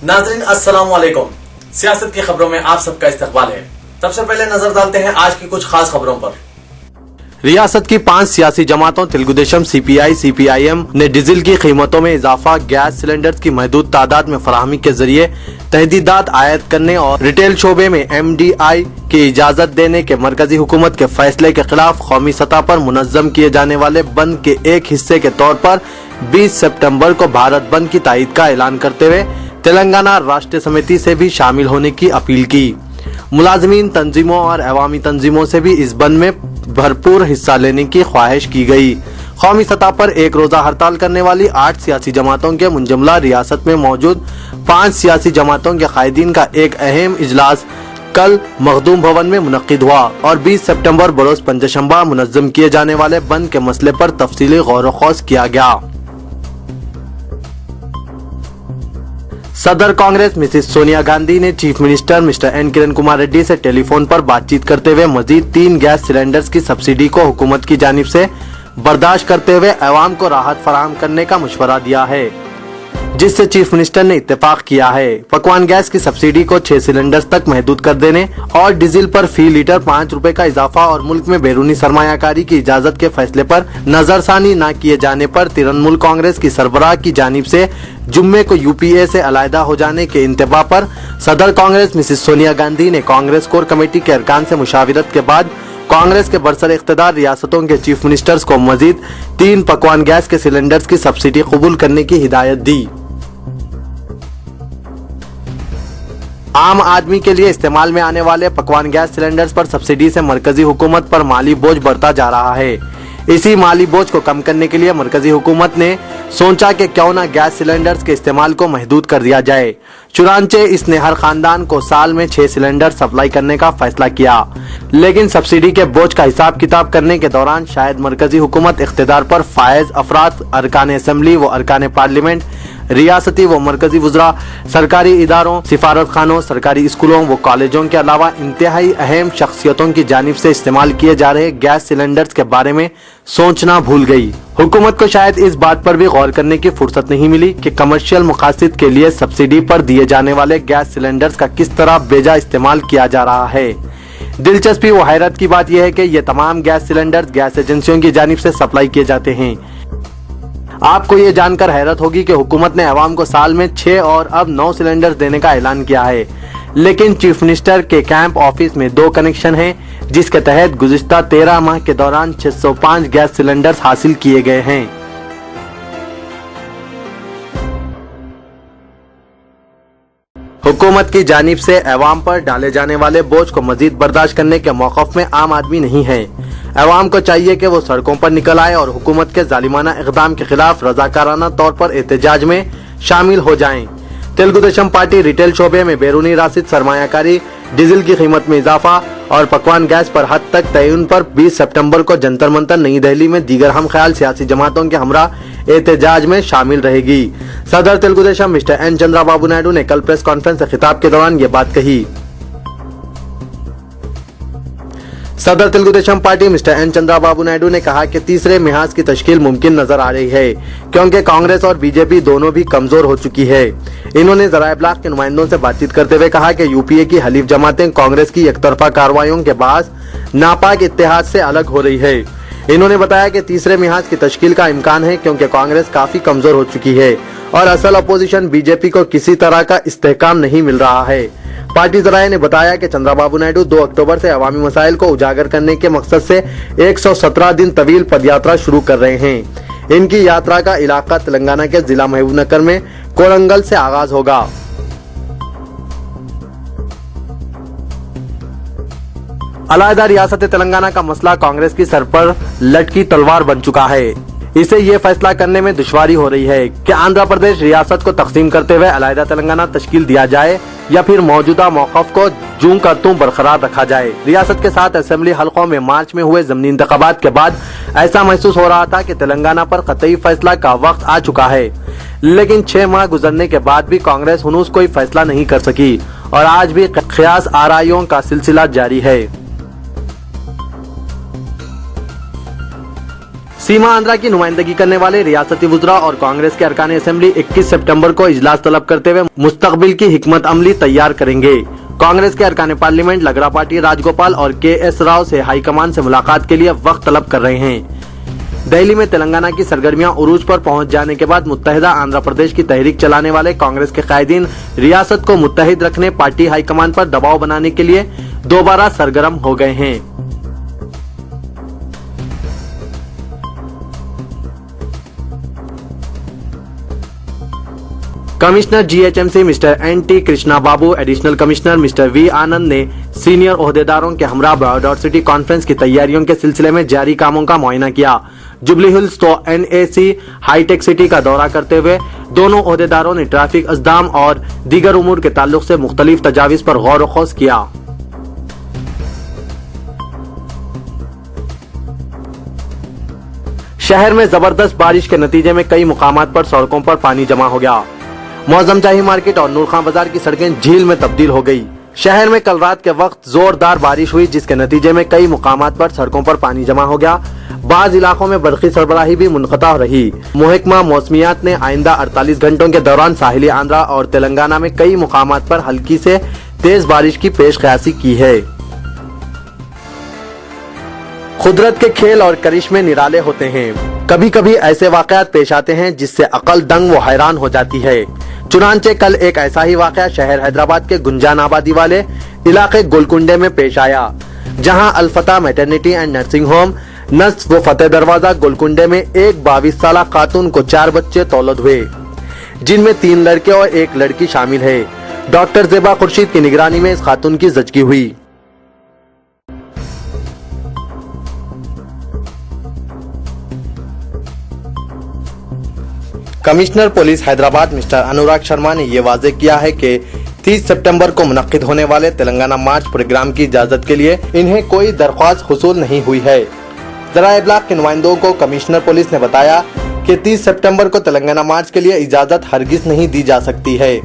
नाज़रीन अस्सलाम वालेकुम। सियासत की खबरों में आप सबका इस्तकबाल है। सबसे पहले नजर डालते हैं आज की कुछ खास खबरों पर। रियासत की 5 सियासी जमातों तेलुगु देशम, सीपीआई, सीपीआईएम ने डीजल की कीमतों में इजाफा, गैस सिलेंडर्स की महदूद तादाद में फराहमी के जरिए तहदीदात आयद करने और रिटेल शोबे में MDI की इजाजत देने के मरकजी हुकूमत के फैसले के खिलाफ कौमी सतह पर मुनज्जम किए जाने वाले बंद के एक हिस्से के तौर पर 20 सितंबर को भारत बंद की तायद का ऐलान करते हुए तेलंगाना राष्ट्रीय समिति से भी शामिल होने की अपील की। मुलाजमीन तंजीमों और अवामी तंजीमों से भी इस बंद में भरपूर हिस्सा लेने की ख्वाहिश की गई। कौमी सतह पर एक रोजा हड़ताल करने वाली 8 सियासी जमातों के मुंजमला रियासत में मौजूद 5 सियासी जमातों के कायदीन का एक अहम इजलास कल मखदूम भवन में मुनक्किद हुआ और 20 सितंबर बरोज पंजशंबा मुनज्जम किए जाने वाले बंद के मसले पर तफसीली गौर व किया गया। सदर कांग्रेस मिसेस सोनिया गांधी ने chief minister mister N Kiran Kumar Reddy से टेलीफोन पर बातचीत करते हुए मजीद 3 गैस सिलेंडर्स की सब्सिडी को हुकूमत की जानिब से बर्दाश्त करते हुए अवाम को राहत फराहम करने का मशवरा दिया है, जिससे चीफ मिनिस्टर ने इत्तेफाक किया है। पकवान गैस की सब्सिडी को 6 सिलेंडर्स तक महदूद कर देने और डीजल पर फी लीटर 5 रुपए का इजाफा और मुल्क में बैरूनी सरमायाकारी की इजाजत के फैसले पर नजरसानी न किए जाने पर तृणमूल कांग्रेस की सरबराह की जानिब से जुम्मे को UPA से अलहदा हो जाने के इंतबा पर सदर कांग्रेस मिसेस सोनिया गांधी ने कांग्रेस कोर कमेटी के अरकान से मुशावरत के बाद कांग्रेस के बरसर इख्तिदार रियासतों के चीफ मिनिस्टर्स को मजीद 3 पकवान गैस के सिलेंडर्स की सब्सिडी कबूल करने की हिदायत दी। आम आदमी के लिए इस्तेमाल में आने वाले पकवान गैस सिलेंडर्स पर सब्सिडी से मरकजी हुकूमत पर माली बोझ बढ़ता जा रहा है। इसी माली बोझ को कम करने के लिए मरकजी हुकूमत ने सोचा कि क्यों न गैस सिलेंडर्स के इस्तेमाल को महदूद कर दिया जाए। चुनांचे इसने हर खानदान को साल में 6 सिलेंडर सप्लाई करने का फैसला किया, लेकिन सब्सिडी के बोझ का हिसाब किताब करने के दौरान शायद मरकजी हुकूमत इख्तिदार पर फायज अफराद, अरकान असम्बली व अरकान पार्लियामेंट, रियासती व मरकजी वुज़रा, सरकारी इदारों, सिफारत खानों, सरकारी स्कूलों व कॉलेजों के अलावा इंतहाई अहम शख्सियतों की जानिब से इस्तेमाल किए जा रहे गैस सिलेंडर्स के बारे में सोचना भूल गई। हुकूमत को शायद इस बात पर भी गौर करने की फुर्सत नहीं मिली कि कमर्शियल मकासद के लिए सब्सिडी पर दिए जाने वाले गैस सिलेंडर्स का किस तरह बेजा इस्तेमाल किया जा रहा है। दिलचस्पी व हैरत की बात यह है कि ये तमाम गैस सिलेंडर्स गैस एजेंसियों की जानिब से सप्लाई किए जाते हैं। आपको ये जानकर हैरत होगी कि हुकूमत ने अवाम को साल में 6 और अब 9 सिलेंडर देने का ऐलान किया है, लेकिन चीफ मिनिस्टर के कैंप ऑफिस में 2 कनेक्शन हैं, जिसके तहत गुज़िश्ता 13 माह के दौरान 605 गैस सिलेंडर्स हासिल किए गए हैं। हुकूमत की जानिब से अवाम पर डाले जाने वाले बोझ को मजीद बर्दाश्त करने के मौक़िफ़ में आम आदमी नहीं है। अवाम को चाहिए कि वो सड़कों पर निकल आए और हुकूमत के जालिमाना इक़दाम के खिलाफ रज़ाकाराना तौर पर एहतजाज में शामिल हो जाएं। तेलुगु देशम पार्टी रिटेल शोबे में बैरूनी राशिद सरमायाकारी, डीजल की कीमत में इजाफा और पकवान गैस पर हद तक तयन पर 20 सितंबर को जंतर मंतर नई दिल्ली में दीगर हम ख्याल सियासी जमातों के हमरा एहतजाज में शामिल रहेगी। सदर तेलुगु देशम मिस्टर एन चंद्राबाबू नायडू ने कल प्रेस कॉन्फ्रेंस से खिताब के दौरान ये बात कही। सदर तेलुगु देशम पार्टी मिस्टर एन चंद्राबाबू नायडू ने कहा कि तीसरे मिहाज की तश्कील मुमकिन नजर आ रही है, क्योंकि कांग्रेस और बीजेपी दोनों भी कमजोर हो चुकी है। इन्होंने ज़राए इब्लाग के नुमाइंदों से बातचीत करते हुए कहा कि UPA की हलीफ जमातें कांग्रेस की एकतरफा कार्रवाइयों के बाद नापाक इत्तेहाद से अलग हो रही है। इन्होंने बताया कि तीसरे मिहाज की तश्कील का इम्कान है, क्योंकि कांग्रेस काफी कमजोर हो चुकी है और असल अपोजिशन बीजेपी को किसी तरह का इस्तेहकाम नहीं मिल रहा है। पार्टी ज़राए ने बताया कि चंद्राबाबू नायडू 2 अक्टूबर से अवामी मसाइल को उजागर करने के मकसद से 117 दिन तवील पदयात्रा शुरू कर रहे हैं। इनकी यात्रा का इलाका तेलंगाना के जिला महबूबनगर में कोरंगल से आगाज होगा। अलहदा रियासत तेलंगाना का मसला कांग्रेस की सर पर लटकी तलवार बन चुका है। इसे ये फैसला करने में दुश्वारी हो रही है कि आंध्र प्रदेश रियासत को तकसीम करते हुए अलहदा तेलंगाना तश्कील दिया जाए या फिर मौजूदा मौक़िफ़ को जूं का तूं बरकरार रखा जाए। रियासत के 7 असेंबली हलकों में मार्च में हुए ज़मीनी इंतखाबात के बाद ऐसा महसूस हो रहा था कि तेलंगाना पर कतई फैसला का वक्त आ चुका है, लेकिन 6 माह गुजरने के बाद भी कांग्रेस हुनूस कोई फैसला नहीं कर सकी और आज भी क़यास आराइयों का सिलसिला जारी है। सीमा आंध्रा की नुमाइंदगी करने वाले रियासती वुज़रा और कांग्रेस के अरकान असेंबली 21 सितंबर को इजलास तलब करते हुए मुस्तकबिल की हिकमत अमली तैयार करेंगे। कांग्रेस के अरकान पार्लियामेंट लगरा पार्टी राजगोपाल और के.एस. राव से हाईकमान से मुलाकात के लिए वक्त तलब कर रहे हैं। दिल्ली में तेलंगाना की सरगर्मियां उरूज पर पहुंच जाने के बाद मुत्तहिदा आंध्र प्रदेश की तहरीक चलाने वाले कांग्रेस के कायदीन रियासत को मुत्तहिद रखने पार्टी हाईकमान पर दबाव बनाने के लिए दोबारा सरगर्म हो गए हैं। Commissioner GHMC mister N T. Krishna Babu, additional commissioner mister V. Anand ने सीनियर ओहदेदारों के हमरा बायोडायवर्सिटी कॉन्फ्रेंस की तैयारियों के सिलसिले में जारी कामों का मुआयना किया। जुबली हिल्स तो एनएसी हाईटेक सिटी का दौरा करते हुए दोनों ओहदेदारों ने ट्रैफिक अज़दाम और दीगर उमूर के ताल्लुक से मुख्तलिफ तजावीज़ पर गौर व खौज किया। शहर में जबरदस्त बारिश के नतीजे में कई मुकामात पर सड़कों पर पानी जमा हो गया। मौजम शाही मार्केट और नूर खां बाजार की सड़कें झील में तब्दील हो गई। शहर में कल रात के वक्त जोरदार बारिश हुई, जिसके नतीजे में कई मुकामात पर सड़कों पर पानी जमा हो गया। बाज इलाकों में बरक़ी सरबराही भी मुनक़ता रही। महकमा मौसमियात ने आइंदा 48 घंटों के दौरान साहिली आंध्रा और तेलंगाना में कई मुकामात पर हल्की से तेज बारिश की पेशकयासी की है। कुदरत के खेल और करिश्मे निराले होते हैं। कभी कभी ऐसे वाक़यात पेश आते हैं जिससे अकल दंग व हैरान हो जाती है। चुनांचे कल एक ऐसा ही वाक़या शहर हैदराबाद के गुंजान आबादी वाले इलाके गोलकुंडे में पेश आया, जहां अल-फतह मैटरनिटी एंड नर्सिंग होम नस्फ व फतेह दरवाजा गोलकुंडे में एक 22 साल खातून को 4 बच्चे तौलद हुए, जिनमें 3 लड़के और 1 लड़की शामिल है। डॉक्टर ज़ेबा खुर्शीद की निगरानी में इस खातून की ज़चगी हुई। Commissioner police Hyderabad mister Anurag Sharma ने ये वाज़ेह किया है कि 30 सितंबर को मुनक्किद होने वाले तेलंगाना मार्च प्रोग्राम की इजाज़त के लिए इन्हें कोई दरख्वास्त हुसूल नहीं हुई है। ज़राए इब्लाग के नुमाइंदों को कमिश्नर पुलिस ने बताया कि 30 सितंबर को तेलंगाना मार्च के लिए इजाज़त हरगिज नहीं दी जा सकती है,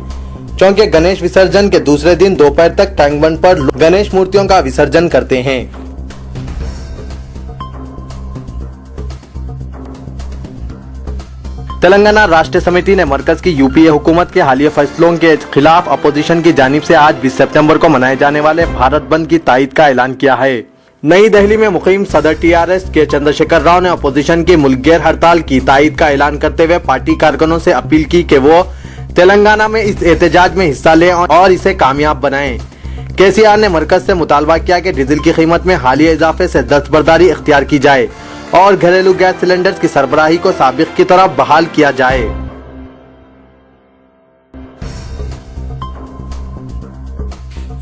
क्योंकि गणेश विसर्जन के दूसरे दिन दोपहर तक टैंक बंड पर गणेश मूर्तियों का विसर्जन करते हैं। तेलंगाना राष्ट्र समिति ने मरकज की यूपीए हुकूमत के हालिया फैसलों के खिलाफ अपोजिशन की जानिब से आज 20 सितंबर को मनाए जाने वाले भारत बंद की तायद का ऐलान किया है। नई दिल्ली में मुकीम सदर टीआरएस के चंद्रशेखर राव ने अपोजिशन की मुल्कगैर हड़ताल की तायद का ऐलान करते हुए पार्टी कारकुनों से अपील की कि वो तेलंगाना में इस एहतजाज में हिस्सा लें और इसे कामयाब बनाएं। केसीआर ने मरकज से मुतालबा किया कि डीजल की कीमत में हालिया इजाफे से दस्तबरदारी इख्तियार की जाए और घरेलू गैस सिलेंडर्स की सरबराही को साबिक की तरह बहाल किया जाए।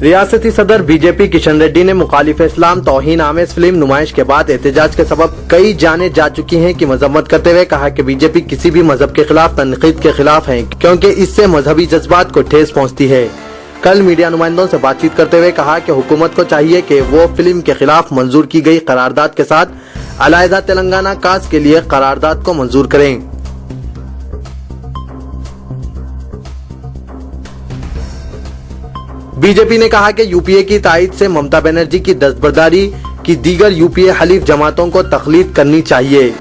रियासती सदर बीजेपी किशन रेड्डी ने मुखालिफ इस्लाम तौहीन आमेज फिल्म नुमाइश के बाद एहतजाज के सबब कई जाने जा चुकी हैं की मजम्मत करते हुए कहा कि बीजेपी किसी भी मजहब के खिलाफ तनकीद के खिलाफ है, क्योंकि इससे मजहबी जज्बात को ठेस पहुंचती है। कल मीडिया नुमाइंदों से बातचीत करते हुए कहा कि हुकूमत को चाहिए कि वो फिल्म के खिलाफ मंजूर की गई करारदाद के साथ अलहदा तेलंगाना कास्ट के लिए करारदाद को मंजूर करें। बीजेपी ने कहा कि यूपीए की तायद से ममता बनर्जी की दस्तबरदारी की दीगर यूपीए हलीफ जमातों को तखलीद करनी चाहिए।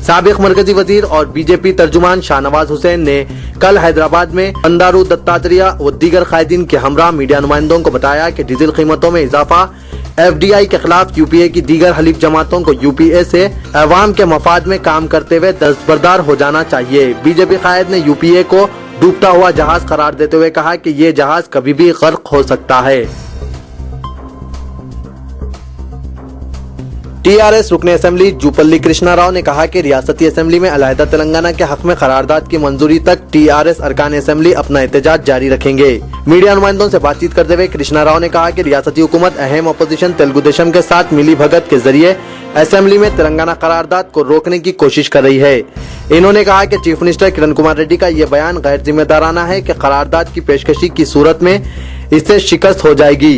साबिक मरकजी वजीर और बीजेपी तर्जुमान शाहनवाज हुसैन ने कल हैदराबाद में बंदारू दत्तात्रेय व दीगर कायदीन के हमरा मीडिया नुमाइंदों को बताया कि डीजल कीमतों में इजाफा एफडीआई के खिलाफ यूपीए की दीगर हलीफ जमातों को यूपीए से अवाम के मफाद में काम करते हुए दस्तबरदार हो जाना चाहिए। बीजेपी कायद ने यूपीए को डूबता हुआ जहाज करार देते हुए कहा कि ये जहाज कभी भी गर्क हो सकता है। टीआरएस रुकने असेंबली जूपल्ली कृष्णा राव ने कहा कि रियासती असेंबली में अलहदा तेलंगाना के हक में करारदाद की मंजूरी तक टीआरएस अरकान असेंबली अपना एहतजाज जारी रखेंगे। मीडिया नुमाइंदों से बातचीत करते हुए कृष्णा राव ने कहा कि रियासती हुकूमत अहम अपोजिशन तेलुगु देशम के साथ मिली भगत के जरिए असेंबली में तेलंगाना करारदाद को रोकने की कोशिश कर रही है। इन्होंने कहा कि चीफ मिनिस्टर किरण कुमार रेड्डी का ये बयान गैर जिम्मेदाराना है कि करारदाद की पेशकशी की सूरत में इससे शिकस्त हो जाएगी,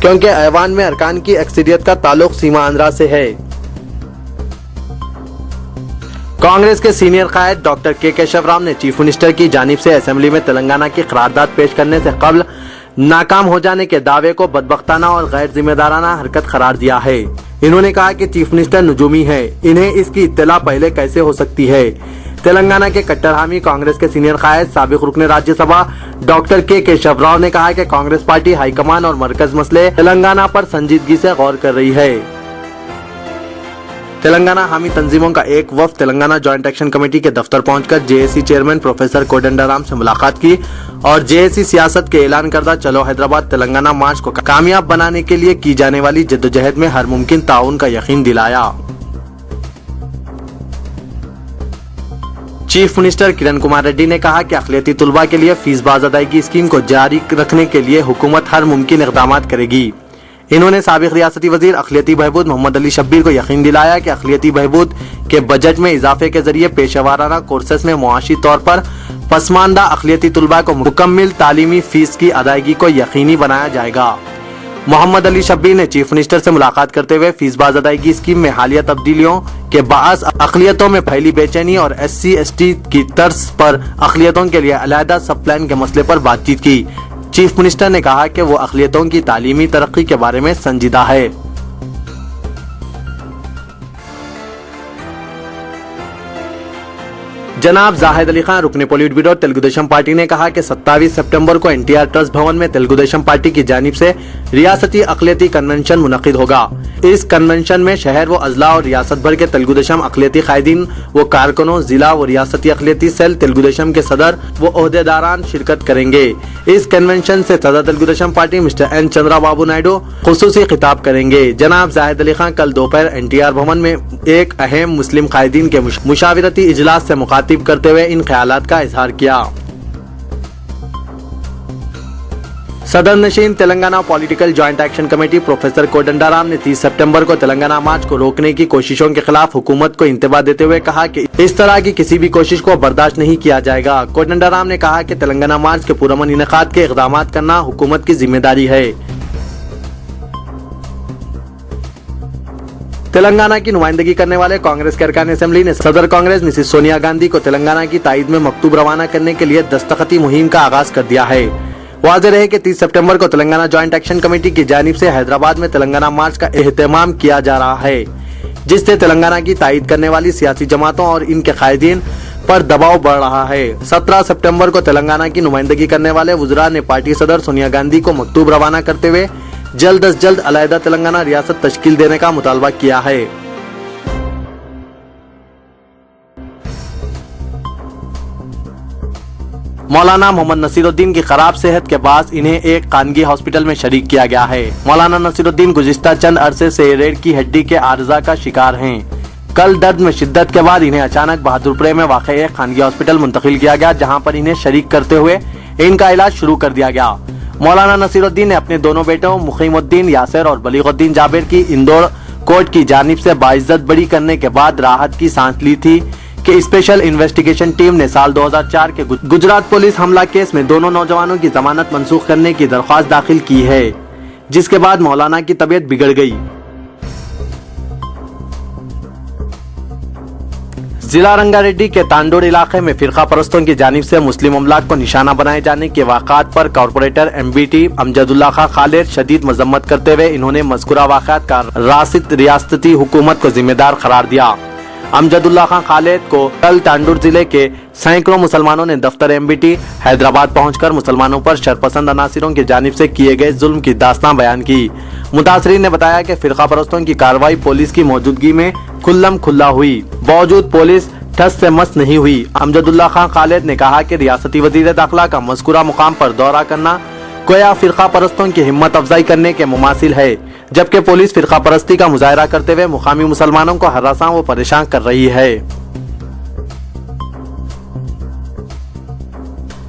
क्योंकि ऐवान में अरकान की अक्सरियत का ताल्लुक सीमा आंध्रा से है। कांग्रेस के सीनियर कायद डॉक्टर के केशव राव ने चीफ मिनिस्टर की जानिब से असेंबली में तेलंगाना की करारदाद पेश करने से कबल नाकाम हो जाने के दावे को बदबख्ताना और गैर जिम्मेदाराना हरकत करार दिया है। انہوں نے کہا کہ چیف منسٹر نجومی ہے، انہیں اس کی اطلاع پہلے کیسے ہو سکتی ہے۔ تلنگانہ کے کٹر حامی کانگریس کے سینئر قائد سابق رکن راجیہ سبھا ڈاکٹر کے کیشو راؤ نے کہا کہ کانگریس پارٹی ہائی کمان اور مرکز مسئلے تلنگانہ پر سنجیدگی سے غور کر رہی ہے۔ تلنگانہ حامی تنظیموں کا ایک وفد تلنگانہ جوائنٹ ایکشن کمیٹی کے دفتر پہنچ کر جے اے سی چیئرمین پروفیسر کوڈنڈارام سے ملاقات کی اور جے اے سی سیاست کے اعلان کردہ چلو حیدرآباد تلنگانہ مارچ کو کامیاب بنانے کے لیے کی جانے والی جدوجہد میں ہر ممکن تعاون کا یقین دلایا۔ چیف منسٹر کرن کمار ریڈی نے کہا کہ اقلیتی طلباء کے لیے فیس باز ادائیگی اسکیم کو جاری رکھنے کے لیے حکومت ہر ممکن اقدامات کرے گی۔ انہوں نے سابق ریاستی وزیر اقلیتی بہبود محمد علی شبیر کو یقین دلایا کہ اقلیتی بہبود کے بجٹ میں اضافے کے ذریعے پیشہ ورانہ کورسز میں معاشی طور پر پسماندہ اقلیتی طلباء کو مکمل تعلیمی فیس کی ادائیگی کو یقینی بنایا جائے گا۔ محمد علی شبیر نے چیف منسٹر سے ملاقات کرتے ہوئے فیس باز ادائیگی اسکیم میں حالیہ تبدیلیوں کے باعث اقلیتوں میں پھیلی بے چینی اور ایس سی ایس ٹی کی طرز پر اقلیتوں کے لیے علیحدہ سب پلان کے مسئلے پر بات چیت کی۔ چیف منسٹر نے کہا کہ وہ اقلیتوں کی تعلیمی ترقی کے بارے میں سنجیدہ ہے۔ جناب زاہد علی خان رکن پولیٹ بیورو تلگو دیشم پارٹی نے کہا کہ 27 سپٹمبر کو این ٹی آر ٹرسٹ بھون میں تلگو دیشم پارٹی کی جانب سے ریاستی اقلیتی کنونشن منعقد ہوگا۔ اس کنونشن میں شہر و اضلاع اور ریاست بھر کے تلگو دیشم اقلیتی قائدین و کارکنوں، ضلع و ریاستی اقلیتی سیل تلگو دیشم کے صدر و عہدیداران شرکت کریں گے۔ اس کنونشن سے صدر Telugu Desam party mister N Chandra Babu Naidu خصوصی خطاب کریں گے۔ جناب زاہد علی خان کل دوپہر این ٹی آر بھون میں ایک اہم مسلم قائدین کے مشاورتی اجلاس سے مخاطب کرتے ہوئے ان خیالات کا اظہار کیا۔ صدر نشین Telangana political joint action committee professor Kodandaram نے 30 سپٹمبر کو تلنگانہ مارچ کو روکنے کی کوششوں کے خلاف حکومت کو انتباہ دیتے ہوئے کہا کہ اس طرح کی کسی بھی کوشش کو برداشت نہیں کیا جائے گا۔ کوڈنڈارام نے کہا کہ تلنگانہ مارچ کے پرامن انعقاد کے اقدامات کرنا حکومت کی ذمہ داری ہے۔ تلنگانہ کی نمائندگی کرنے والے کانگریس کے ارکان اسمبلی نے صدر کانگریس مسز سونیا گاندھی کو تلنگانہ کی تائید میں مکتوب روانہ کرنے کے لیے دستخطی مہم کا آغاز کر دیا ہے۔ واضح رہے کہ 30 سپٹمبر کو تلنگانہ جوائنٹ ایکشن کمیٹی کی جانب سے حیدرآباد میں تلنگانہ مارچ کا اہتمام کیا جا رہا ہے، جس سے تلنگانہ کی تائید کرنے والی سیاسی جماعتوں اور ان کے قائدین پر دباؤ بڑھ رہا ہے۔ 17 سپٹمبر کو تلنگانہ کی نمائندگی کرنے والے وزراء نے پارٹی صدر سونیا گاندھی کو مکتوب روانہ کرتے ہوئے جلد از جلد علیحدہ تلنگانہ ریاست تشکیل دینے کا مطالبہ کیا ہے۔ مولانا محمد نصیر الدین کی خراب صحت کے باعث انہیں ایک خانگی ہاسپٹل میں شریک کیا گیا ہے۔ مولانا نصیر الدین گزشتہ چند عرصے سے ریڑھ کی ہڈی کے عارضہ کا شکار ہیں۔ کل درد میں شدت کے بعد انہیں اچانک بہادرپورے میں واقع ایک خانگی ہاسپٹل منتقل کیا گیا، جہاں پر انہیں شریک کرتے ہوئے ان کا علاج شروع کر دیا گیا۔ مولانا نصیر الدین نے اپنے دونوں بیٹوں مقیم الدین یاسر اور بلیغ الدین جابر کی اندور کورٹ کی جانب سے باعزت بری کرنے کے بعد راحت کی سانس لی تھی کہ اسپیشل انویسٹیگیشن ٹیم نے سال 2004 کے گجرات پولیس حملہ کیس میں دونوں نوجوانوں کی ضمانت منسوخ کرنے کی درخواست داخل کی ہے، جس کے بعد مولانا کی طبیعت بگڑ گئی۔ ضلع رنگا ریڈی کے تانڈور علاقے میں فرقہ پرستوں کی جانب سے مسلم املاک کو نشانہ بنائے جانے کے واقعات پر کارپوریٹر ایم بی ٹی امجد اللہ خان خالد شدید مذمت کرتے ہوئے انہوں نے مذکورہ واقعات کا راست ریاستی حکومت کو ذمہ دار قرار دیا۔ امجد اللہ خان خالد کو کل تانڈور ضلع کے سینکڑوں مسلمانوں نے دفتر ایم بی ٹی حیدرآباد پہنچ کر مسلمانوں پر شرپسند عناصروں کی جانب سے کیے گئے ظلم کی داستان بیان کی۔ متاثرین نے بتایا کہ فرقہ پرستوں کی کارروائی پولیس کی موجودگی میں کھلم کھلا ہوئی، باوجود پولیس ٹھس سے مس نہیں ہوئی۔ امجد اللہ خان خالد نے کہا کہ ریاستی وزیر داخلہ کا مذکورہ مقام پر دورہ کرنا گویا فرقہ پرستوں کی ہمت افزائی کرنے کے مماثل ہے، جبکہ پولیس فرقہ پرستی کا مظاہرہ کرتے ہوئے مقامی مسلمانوں کو ہراساں و پریشان کر رہی ہے۔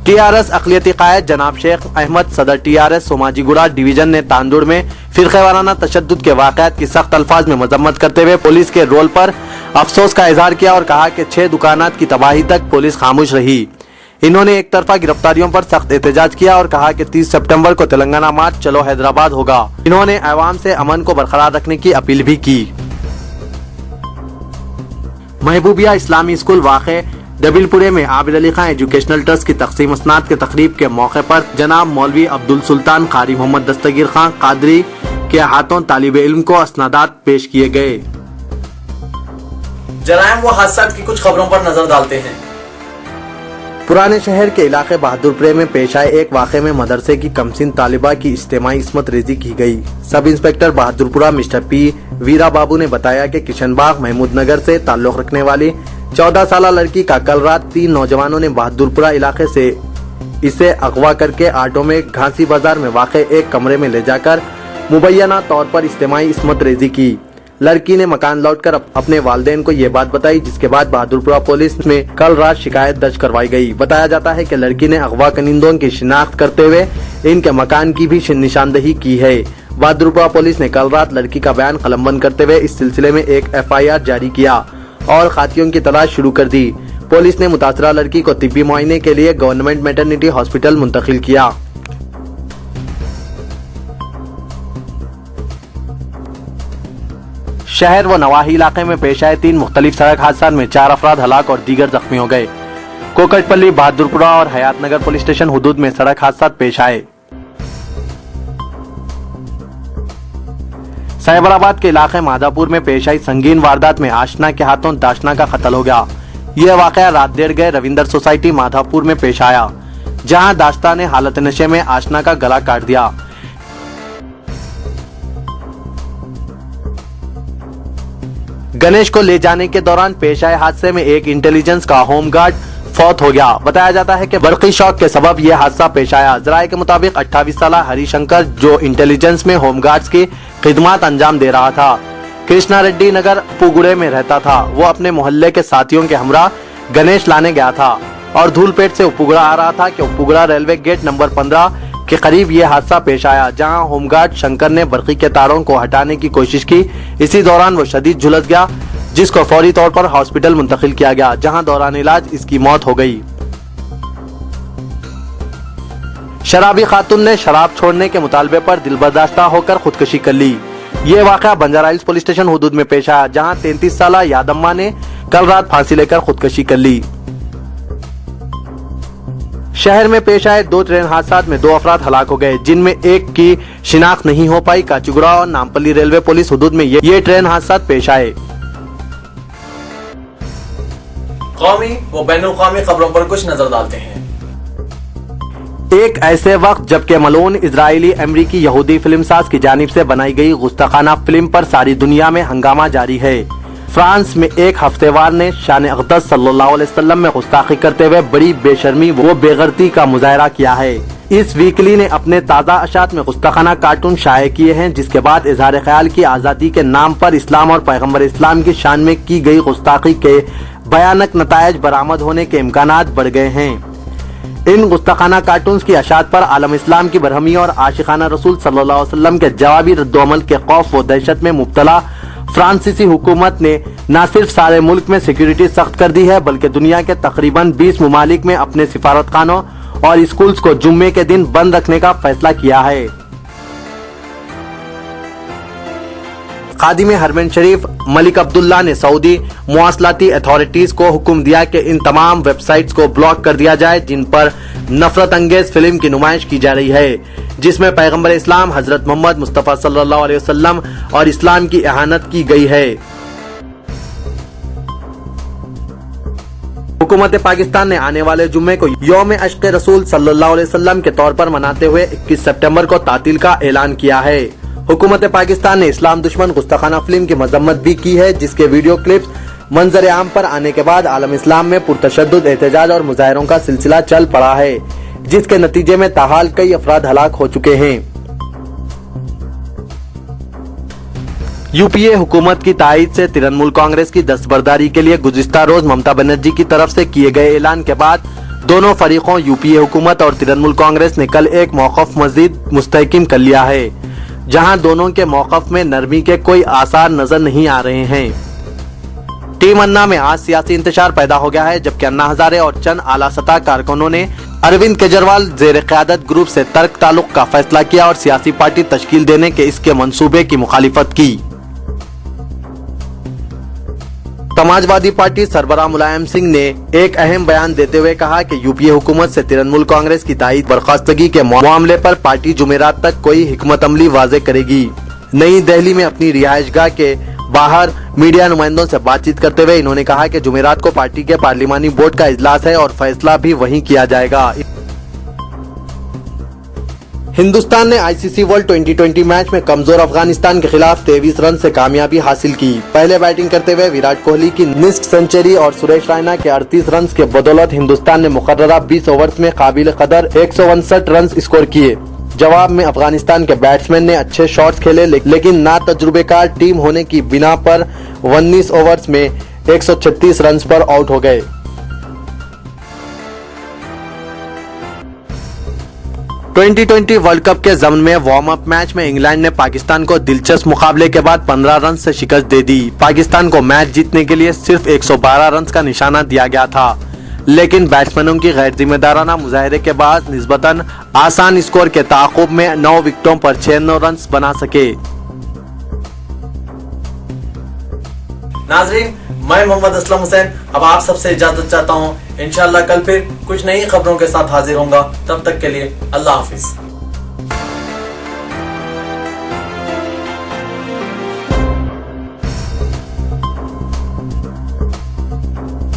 ٹی آر ایس اقلیتی قائد جناب شیخ احمد صدر ٹی آر ایس سوماجی گوڑا ڈویژن نے تانڈور میں فرقہ وارانہ تشدد کے واقعات کی سخت الفاظ میں مذمت کرتے ہوئے پولیس کے رول پر افسوس کا اظہار کیا اور کہا کہ 6 دکانات کی تباہی تک پولیس خاموش رہی۔ انہوں نے ایک طرفہ گرفتاریوں پر سخت احتجاج کیا اور کہا کہ 30 سپٹمبر کو تلنگانہ مارچ چلو حیدرآباد ہوگا۔ انہوں نے عوام سے امن کو برقرار رکھنے کی اپیل بھی کی۔ محبوبیہ اسلامی اسکول واقع ڈبل پورے میں عابد علی خان ایجوکیشنل ٹرسٹ کی تقسیم اسناد کے تقریب کے موقع پر جناب مولوی عبدالسلطان قاری محمد دستگیر خان قادری के हाथों तालिब इल्म को असनादात पेश किए गए। जराइम व हादसा की कुछ खबरों पर नजर डालते हैं। पुराने शहर के इलाके बहादुरपुरे में पेश आए एक वाक़े में मदरसे की कमसिन तालिबा की इज्तिमाई इस्मत रेजी की गई। Sub inspector Bahadurpura mister P Veera Babu ने बताया कि किशनबाग महमूद नगर से ताल्लुक रखने वाली 14 साल लड़की का कल रात 3 नौजवानों ने बहादुरपुरा इलाके से इसे अगवा करके ऑटो में घासी बाजार में वाक़े एक कमरे में ले जाकर मुबैना तौर पर इज्तिमाई इस्मत रेजी की। लड़की ने मकान लौटकर अपने वालिदैन को ये बात बताई, जिसके बाद बहादुरपुरा पुलिस में कल रात शिकायत दर्ज करवाई गई। बताया जाता है कि लड़की ने अगवा कनिंदों की शिनाख्त करते हुए इनके मकान की भी निशानदही की है। बहादुरपुरा पुलिस ने कल रात लड़की का बयान कलमबंद करते हुए इस सिलसिले में एक FIR जारी किया और खातियों की तलाश शुरू कर दी। पुलिस ने मुतासरा लड़की को तिब्बी मुआयने के लिए गवर्नमेंट मैटरनिटी हॉस्पिटल मुंतकिल किया। शहर व नवाही इलाके में पेश आए 3 मुख्तलिफ सड़क हादसा में 4 अफराद हलाक और दीगर जख्मी हो गए। कोकटपल्ली, बहादुरपुरा और हयात नगर पुलिस स्टेशन हुदूद में सड़क हादसा पेश आए। साइबराबाद के इलाके माधापुर में पेश आई संगीन वारदात में आशना के हाथों दाशना का कत्ल हो गया। यह वाकया रात 1:30 गए रविंदर सोसाइटी माधापुर में पेश आया, जहां दाशना ने हालत नशे में आशना का गला काट दिया। गणेश को ले जाने के दौरान पेश आए हादसे में एक इंटेलिजेंस का होमगार्ड फौत हो गया। बताया जाता है कि बर्क़ी शॉक के सबब यह हादसा पेश आया। जराये के मुताबिक 28 साल हरिशंकर, जो इंटेलिजेंस में होमगार्ड्स की खिदमत अंजाम दे रहा था, कृष्णा रेड्डी नगर पुगुड़े में रहता था। वो अपने मोहल्ले के साथियों के हमरा गणेश लाने गया था और धूलपेट से उपुगड़ा आ रहा था कि उपुगड़ा रेलवे गेट नंबर 15 के करीब यह हादसा पेश आया, जहां होमगार्ड शंकर ने बर्क़ी के तारों को हटाने की कोशिश की। इसी दौरान वो शदीद झुलस गया, जिसको फौरी तौर पर हॉस्पिटल मुंतकिल किया गया, जहां दौरान इलाज इसकी मौत हो गई। शराबी खातून ने शराब छोड़ने के मुतालबे पर दिलबर्दाश्ता होकर खुदकुशी कर ली। ये वाक़या बंजारा हिल्स पुलिस स्टेशन हुदूद में पेश आया, जहां 33 साल यादम्मा ने कल रात फांसी लेकर खुदकुशी कर ली। शहर में पेश आए 2 ट्रेन हादसा में 2 अफराद हलाक हो गए, जिनमें एक की शिनाख्त नहीं हो पाई। काचीगुड़ा और नामपल्ली रेलवे पुलिस हुदूद में ये ट्रेन हादसा पेश आए। कौमी व बैनुल-अक़वामी खबरों पर कुछ नजर डालते हैं। एक ऐसे वक्त जबकि मलून इजरायली अमरीकी यहूदी फिल्मसाज की जानिब से बनाई गई गुस्ताखाना फिल्म पर सारी दुनिया में हंगामा जारी है। फ्रांस में एक हफ्तेवार ने शान अक़दस सल्लल्लाहु अलैहि वसल्लम में गुस्ताखी करते हुए बड़ी बेशर्मी व बेगैरती का मुजाहरा किया है। इस वीकली ने अपने ताज़ा अशात में गुस्ताखाना कार्टून शाये किए हैं, जिसके बाद इजहार ख्याल की आज़ादी के नाम पर इस्लाम और पैगम्बर इस्लाम की शान में की गई गुस्ताखी के भयानक नतायज बरामद होने के इम्कानात बढ़ गए हैं। इन गुस्ताखाना कार्टून्स की अशात पर आलम इस्लाम की बरहमी और आशिकाना रसूल सल्लल्लाहु अलैहि वसल्लम के जवाबी रद्दोअमल के खौफ व दहशत में मुब्तला फ्रांसीसी हुकूमत ने न सिर्फ सारे मुल्क में सिक्योरिटी सख्त कर दी है, बल्कि दुनिया के तकरीबन 20 ममालिक में अपने सिफारतखानों और स्कूल्स को जुम्मे के दिन बंद रखने का फैसला किया है। खादिम हरमैन शरीफ मलिक अब्दुल्ला ने सऊदी मुवासलाती अथॉरिटीज को हुक्म दिया कि इन तमाम वेबसाइट्स को ब्लॉक कर दिया जाए जिन पर नफरत अंगेज फिल्म की नुमाइश की जा रही है, जिसमें पैगम्बर इस्लाम हजरत मोहम्मद मुस्तफ़ा सल्लल्लाहु अलैहि वसल्लम और इस्लाम की इहानत की गई है। हुकूमत पाकिस्तान ने आने वाले जुम्मे को यौम अश्क़ रसूल सल्लल्लाहु अलैहि वसल्लम के तौर पर मनाते हुए 21 सितंबर को तातील का ऐलान किया है। हुकूमत पाकिस्तान ने इस्लाम दुश्मन गुस्ताखाना फिल्म की मजम्मत भी की है, जिसके वीडियो क्लिप्स मंजर आम पर आने के बाद आलम इस्लाम में पुरतशद्दुद एहतजाज और मुजाहरों का सिलसिला चल पड़ा है, जिसके नतीजे में ताहाल कई अफराद हलाक हो चुके हैं। यूपीए हुकूमत की तायीद से तृणमूल कांग्रेस की दस्तबरदारी के लिए गुज़िश्ता रोज ममता बनर्जी की तरफ से किए गए ऐलान के बाद दोनों फरीकों यूपीए हुकूमत और तृणमूल कांग्रेस ने कल एक मौक़िफ़ मज़ीद मुस्तहकम कर लिया है, जहां दोनों के मौक़िफ़ में नरमी के कोई आसार नजर नहीं आ रहे हैं। टीम अन्ना में आज सियासी इंतशार पैदा हो गया है, जबकि अन्ना हजारे और चंद आला सतह कारकुनों ने अरविंद केजरीवाल जेर क़यादत ग्रुप से तर्क ताल्लुक का फैसला किया और सियासी पार्टी तश्कील देने के इसके मंसूबे की मुखालिफत की। समाजवादी पार्टी सरबराह मुलायम सिंह ने एक अहम बयान देते हुए कहा कि यूपीए हुकूमत से तृणमूल कांग्रेस की तायीद बर्खास्तगी के मामले पर पार्टी जुमेरात तक कोई हिकमत अमली वाज़े करेगी। नई दिल्ली में अपनी रिहाइश गाह के बाहर मीडिया नुमाइंदों से बातचीत करते हुए इन्होंने कहा कि जुमेरात को पार्टी के पार्लिमानी बोर्ड का इजलास है और फैसला भी वहीं किया जाएगा। हिंदुस्तान ने आईसीसी वर्ल्ड टी20 मैच में कमजोर अफगानिस्तान के खिलाफ 23 रन से कामयाबी हासिल की। पहले बैटिंग करते हुए विराट कोहली की निस्क सेंचुरी और सुरेश रैना के 38 रन के बदौलत हिंदुस्तान ने मुकर्ररा 20 ओवर्स में काबिल कदर 159 रन स्कोर किए। जवाब में अफगानिस्तान के बैट्समैन ने अच्छे शॉट्स खेले लेकिन ना तजुर्बेकार टीम होने की बिना पर 19 ओवर्स में 136 रन पर आउट हो गए। टी20 वर्ल्ड कप के ज़मन में वार्म अप मैच में इंग्लैंड ने पाकिस्तान को दिलचस्प मुकाबले के बाद 15 रन से शिकस्त दे दी। पाकिस्तान को मैच जीतने के लिए सिर्फ 112 रन का निशाना दिया गया था, लेकिन बैट्समैनों की गैर जिम्मेदाराना मुजाहरे के बाद निस्बतन आसान स्कोर के ताक़ुब में 9 विकेटों पर 96 रन बना सके। नाजरीन, मैं मोहम्मद असलम हुसैन अब आप सबसे इजाजत चाहता हूँ। इंशाअल्लाह कल फिर कुछ नई खबरों के साथ हाजिर होऊंगा। तब तक के लिए अल्लाह हाफिज।